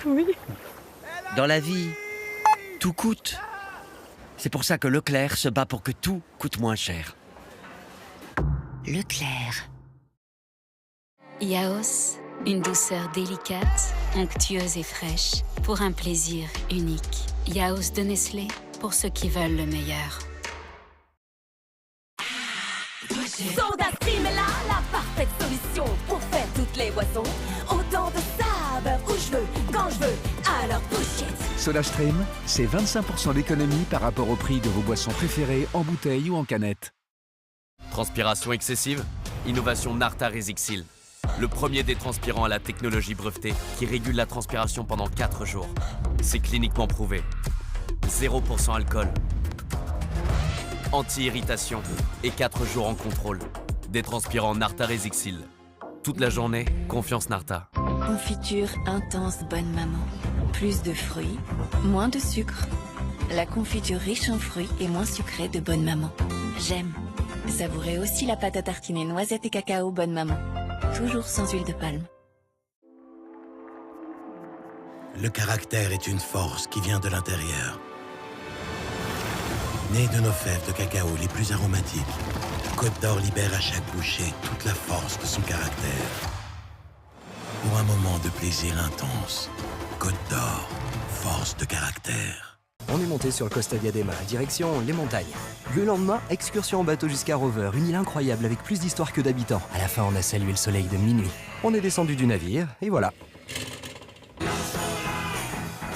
Oui. Dans la vie, tout coûte. C'est pour ça que Leclerc se bat pour que tout coûte moins cher. Leclerc. Yaos, une douceur délicate, onctueuse et fraîche, pour un plaisir unique. Yaos de Nestlé, pour ceux qui veulent le meilleur. SodaStream est là, la parfaite solution pour faire toutes les boissons. Autant de saveurs où je veux, quand je veux, alors push it. SodaStream, c'est 25% d'économie par rapport au prix de vos boissons préférées en bouteille ou en canette. Transpiration excessive? Innovation Narta Resixil. Le premier des transpirants à la technologie brevetée qui régule la transpiration pendant 4 jours. C'est cliniquement prouvé. 0% alcool. Anti-irritation et 4 jours en contrôle. Des transpirants Narta Resixil. Toute la journée, confiance Narta. Confiture intense Bonne Maman. Plus de fruits, moins de sucre. La confiture riche en fruits et moins sucrée de Bonne Maman. J'aime. Savourez aussi la pâte à tartiner noisettes et cacao Bonne Maman. Toujours sans huile de palme. Le caractère est une force qui vient de l'intérieur. Né de nos fèves de cacao les plus aromatiques, Côte d'Or libère à chaque bouchée toute la force de son caractère. Pour un moment de plaisir intense, Côte d'Or, force de caractère. On est monté sur le Costa Diadema, direction les montagnes. Le lendemain, excursion en bateau jusqu'à Rover, une île incroyable avec plus d'histoire que d'habitants. À la fin, on a salué le soleil de minuit. On est descendu du navire, et voilà.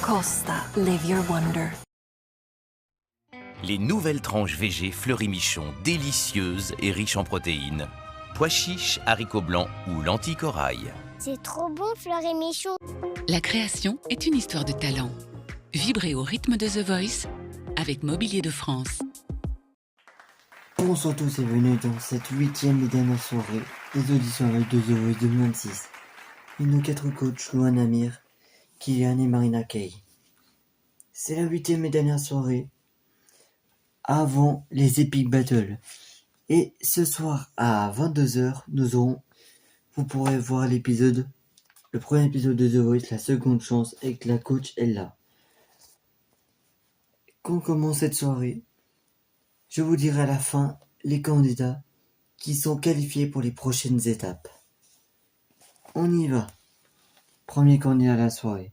Costa, live your wonder. Les nouvelles tranches VG Fleury-Michon, délicieuses et riches en protéines. Pois chiches, haricots blancs ou lentilles corail. C'est trop bon, Fleury-Michon. La création est une histoire de talent. Vibrez au rythme de The Voice avec Mobilier de France. Bonsoir à tous et bienvenue dans cette 8e et dernière soirée des auditions avec The Voice 2026. Et nos 4 coachs, Louane Amir, Kylian et Marina Kay. C'est la 8e et dernière soirée avant les Epic Battles. Et ce soir à 22h, vous pourrez voir le premier épisode de The Voice, la seconde chance, avec la coach Ella. Quand on commence cette soirée, je vous dirai à la fin les candidats qui sont qualifiés pour les prochaines étapes. On y va. Premier candidat à la soirée.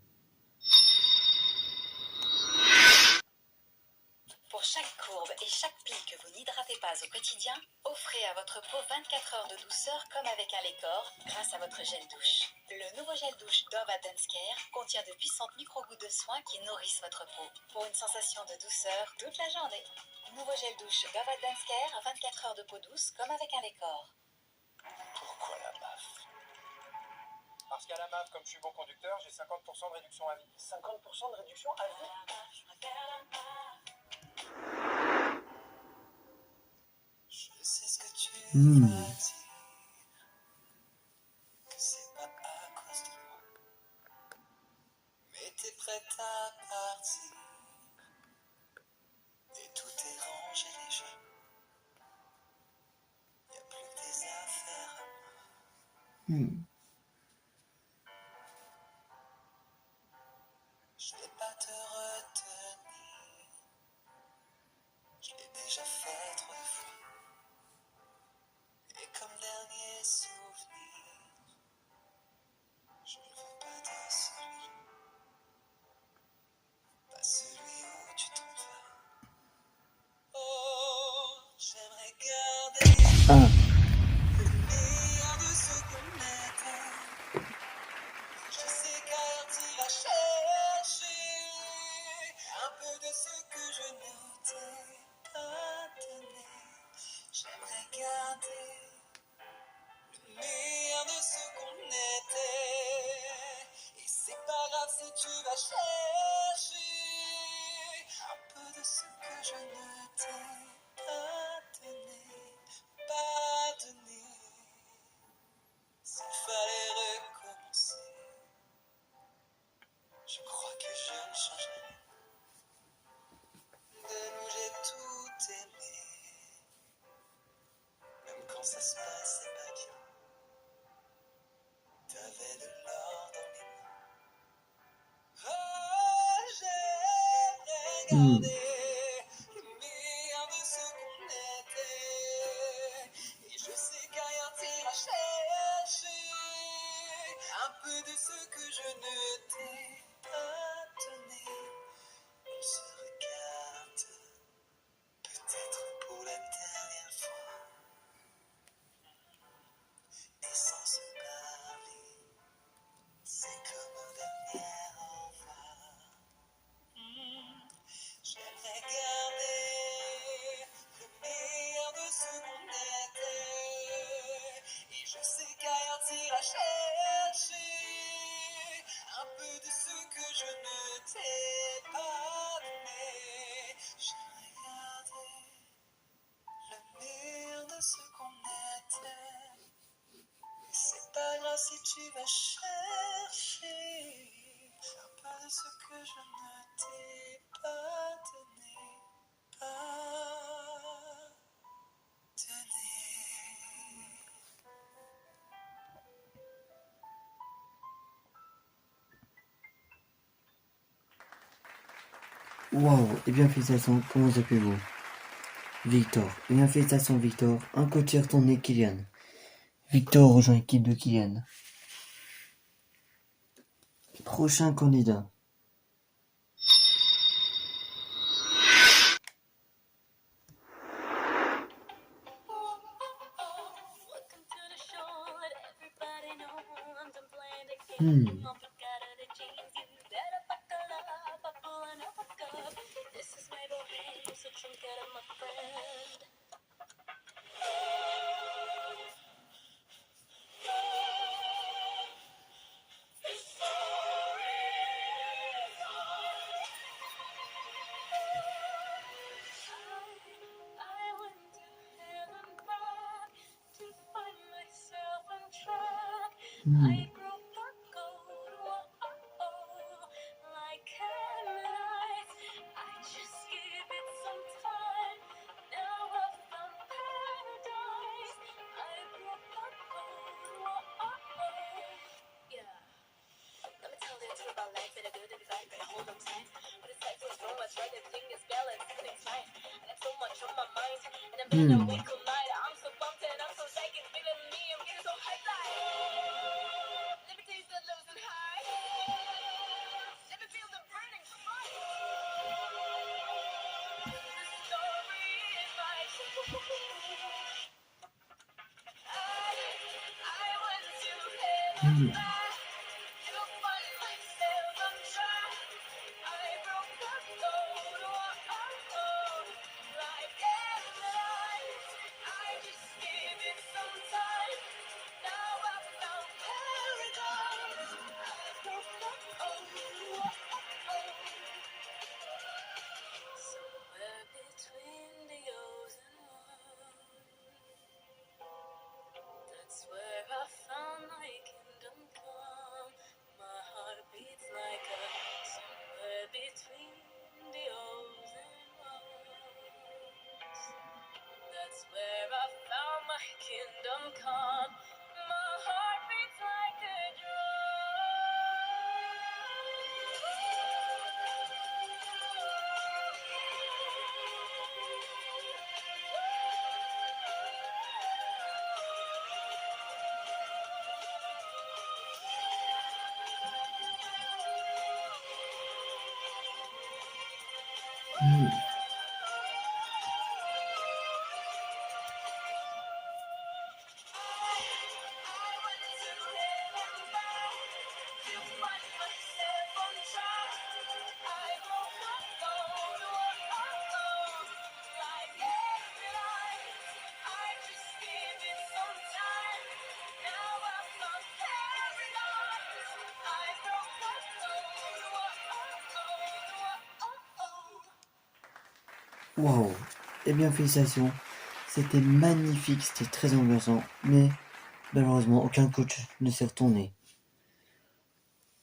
Pour chaque courbe et chaque pli que vous n'hydratez pas au quotidien, offrez à votre peau 24 heures de douceur comme avec un Lécor grâce à votre gel douche. Le nouveau gel douche Dove Advanced Care contient de puissantes micro-gouttes de soins qui nourrissent votre peau pour une sensation de douceur toute la journée. Nouveau gel douche Dove Advanced Care, 24 heures de peau douce comme avec un Lécor. Pourquoi la MAF? Parce qu'à la MAF, comme je suis bon conducteur, j'ai 50% de réduction à vie. 50% de réduction à vie? Je sais ce que tu vas dire. Que c'est pas à cause de moi. Mais t'es prête à partir. Et tout est rangé déjà. Y'a plus que des affaires à moi. Je vais pas te retenir. Je l'ai déjà fait trop de fois. Et comme dernier souvenir, je ne veux pas de celui-là. Pas celui où tu t'en vas. Oh, j'aimerais garder le meilleur de ce qu'on était. Je sais qu'ailleurs tu vas chercher un peu de ce que je ne t'ai pas donné. J'aimerais garder le meilleur de ce qu'on était. Et c'est pas grave si tu vas chercher un peu de ce que je ne t'ai pas donné. Pas donné. S'il fallait recommencer, je crois que je ne changerai. De nous j'ai tout aimé. Même quand ça se passait pas bien, t'avais de l'or dans les mains. le meilleur de ce qu'on était. Et je sais qu'ailleurs t'iras chercher un peu de ce que je ne t'ai pas donné. On se regarde, peut-être pour la dernière fois, et sans se parler, c'est comme un dernier au revoir. J'aimerais garder le meilleur de ce qu'on était. Et je sais qu'ailleurs t'iras chercher un peu de ce que je ne t'ai pas donné. J'aimerais garder le meilleur de ce qu'on était. Et c'est pas grave si tu vas chercher un peu de ce que je ne t'ai pas donné. Waouh, et bien félicitations, comment vous appelez-vous? Victor. Et bien félicitations Victor, un coach est retourné Kylian. Victor rejoint l'équipe de Kylian. Prochain candidat. Waouh, et bien félicitations, c'était magnifique, c'était très ambiançant, mais malheureusement aucun coach ne s'est retourné.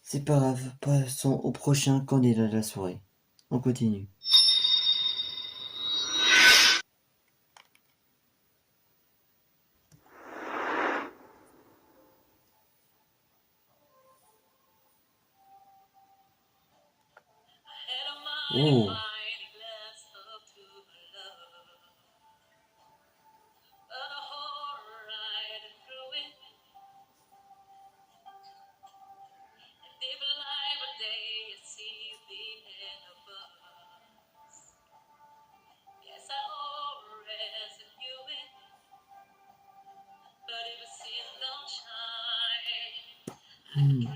C'est pas grave, passons au prochain candidat de la soirée. On continue. Oh, 1.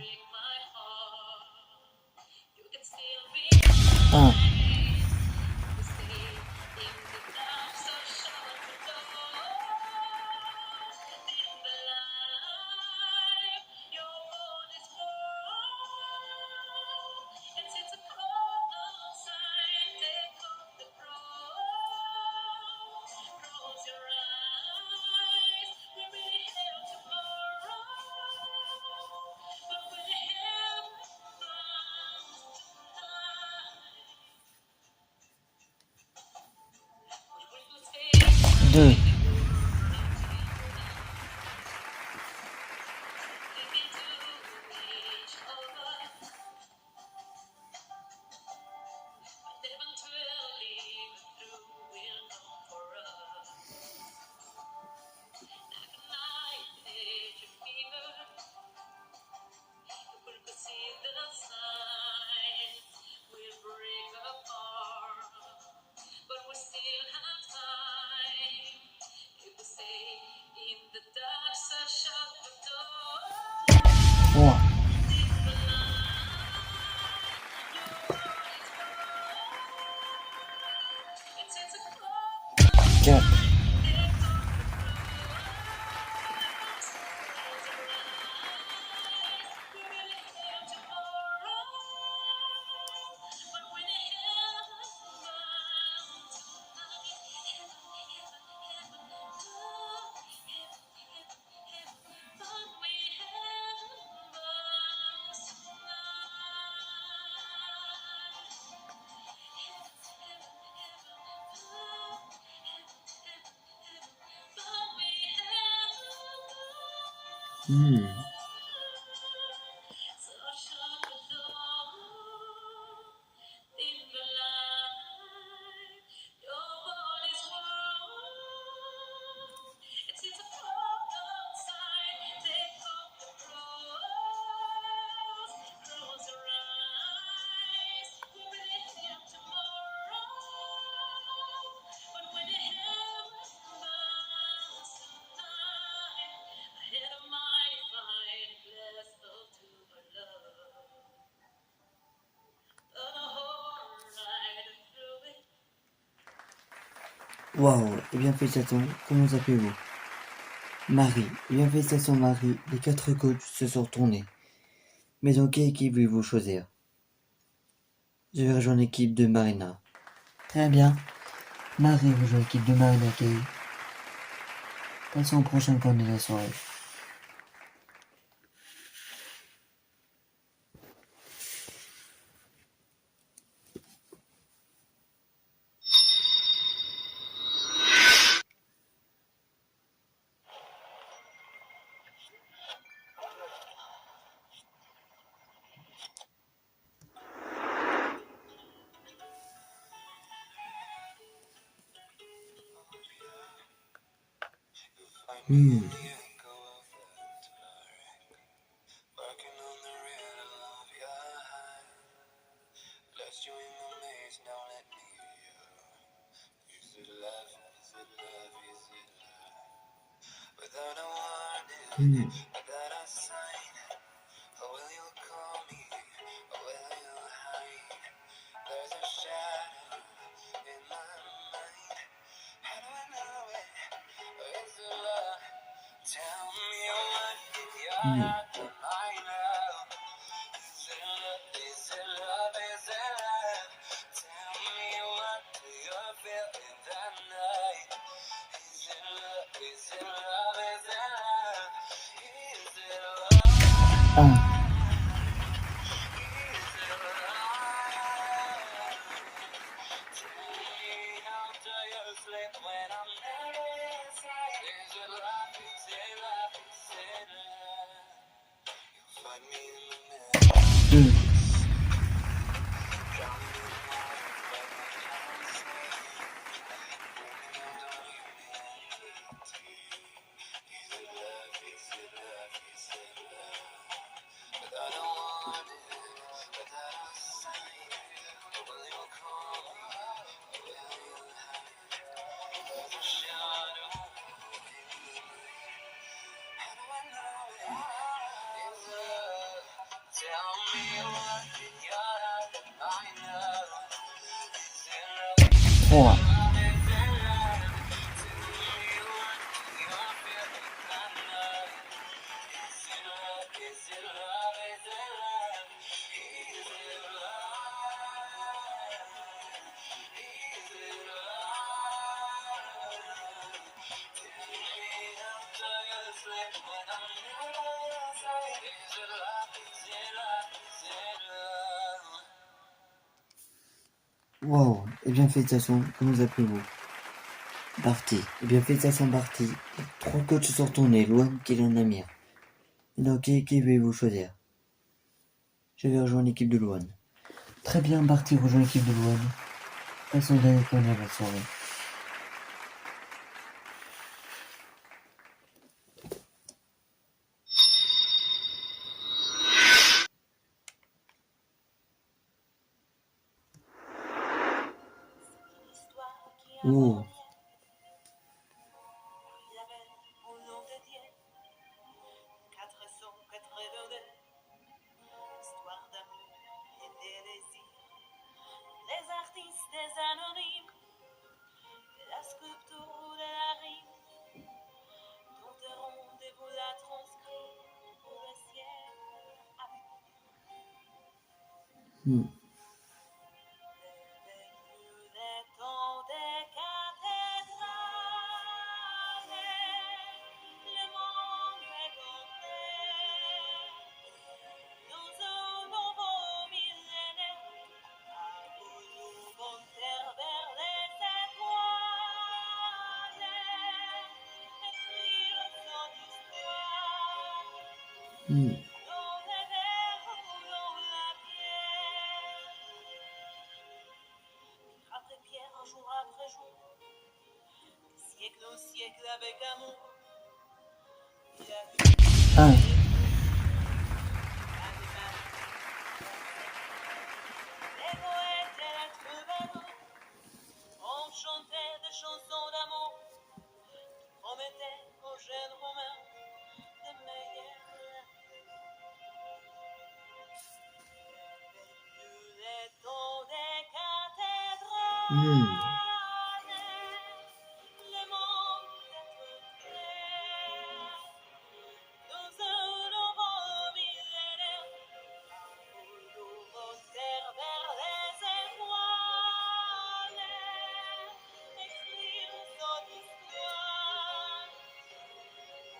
Deux. Trois. 4. Waouh, et bien félicitations, comment vous appelez-vous? Marie, et bien félicitations Marie, les 4 coachs se sont retournés. Mais dans quelle équipe voulez-vous choisir? Je vais rejoindre l'équipe de Marina. Très bien. Marie rejoint l'équipe de Marina Kay. Passons au prochain cornet de la soirée. froid. Wow, eh bien félicitations, comment vous appelez-vous? Barty. Eh bien félicitations Barty. 3 coachs sont tournés, Luan, Kylian, Amir. Et donc qui vais-vous choisir? Je vais rejoindre l'équipe de Luan. Très bien, Barty rejoint l'équipe de Luan. Passons au dernier point de la soirée. Oh. Les artistes, des anonymes, la sculpture de la rime, dont un rendez-vous la transcrit pour le ciel avec Hmm. les temps des cathédrales, le monde est entré dans un nouveau millénaire. Nous monter vers les étoiles, écrire son histoire, Hmm. dans les vers ou dans la pierre. Après pierre, jour après jour, siècle au siècle avec amour. Il y a eu Ah. les poètes et les troubadours ont chanté des chansons d'amour qui promettaient aux jeunes Romains de meilleurs. Les temps des cathédrales, le monde est clair dans un nouveau millénaire. Nous monter vers les étoiles, écrire son histoire,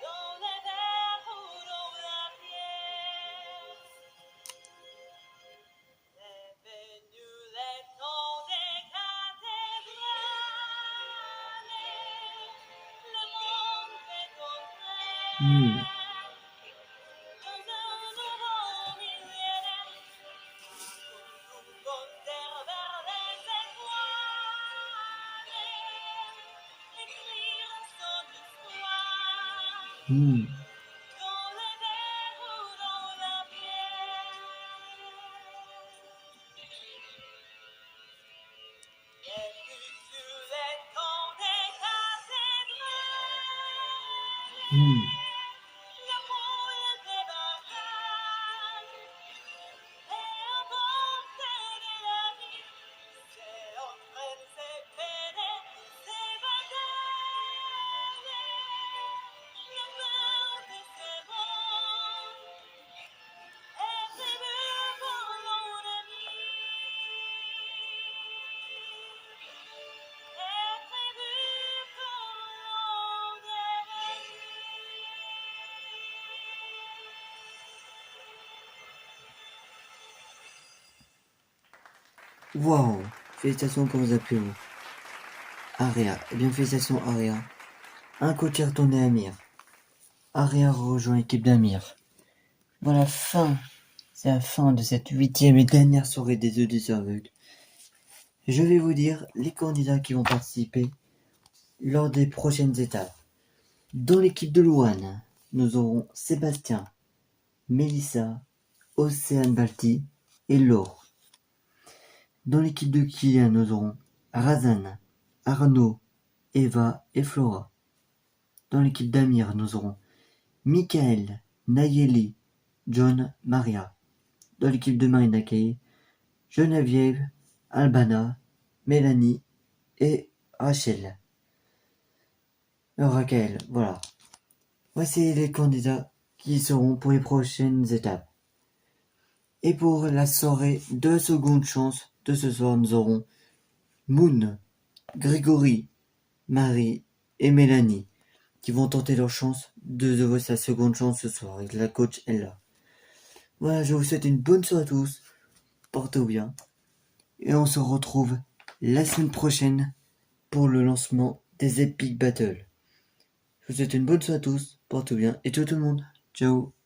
dans les vers ou dans la pierre. Est venu les temps des cathédrales, le monde est entré dans un nouveau millénaire. Nous monter vers les étoiles, écrire son histoire, dans les vers ou dans la pierre. Et puis sur les temps des cathédrales, la foule débarqua, et à portée de la vie, c'est entraîne ses peines, ses batailles, le peur de ses bons, et ses buts pour l'ennemi. Wow, félicitations, comment vous appelez-vous? Aria. Eh bien félicitations Aria. Un coach est retourné à Amir. Aria rejoint l'équipe d'Amir. Voilà, c'est la fin de cette 8e et dernière soirée des auditions aveugles. Je vais vous dire les candidats qui vont participer lors des prochaines étapes. Dans l'équipe de Luan, nous aurons Sébastien, Mélissa, Océane Balti et Laure. Dans l'équipe de Kylian, nous aurons Razan, Arnaud, Eva et Flora. Dans l'équipe d'Amir, nous aurons Michael, Nayeli, John, Maria. Dans l'équipe de Marina Kay, Geneviève, Albana, Mélanie et Rachel. Raquel, voilà. Voici les candidats qui seront pour les prochaines étapes. Et pour la soirée de seconde chance de ce soir, nous aurons Moon, Grégory, Marie et Mélanie qui vont tenter leur chance de The Voice, sa seconde chance ce soir avec la coach Ella. Voilà, je vous souhaite une bonne soirée à tous, portez-vous bien, et on se retrouve la semaine prochaine pour le lancement des Epic Battles. Je vous souhaite une bonne soirée à tous, portez-vous bien, et tout le monde, ciao.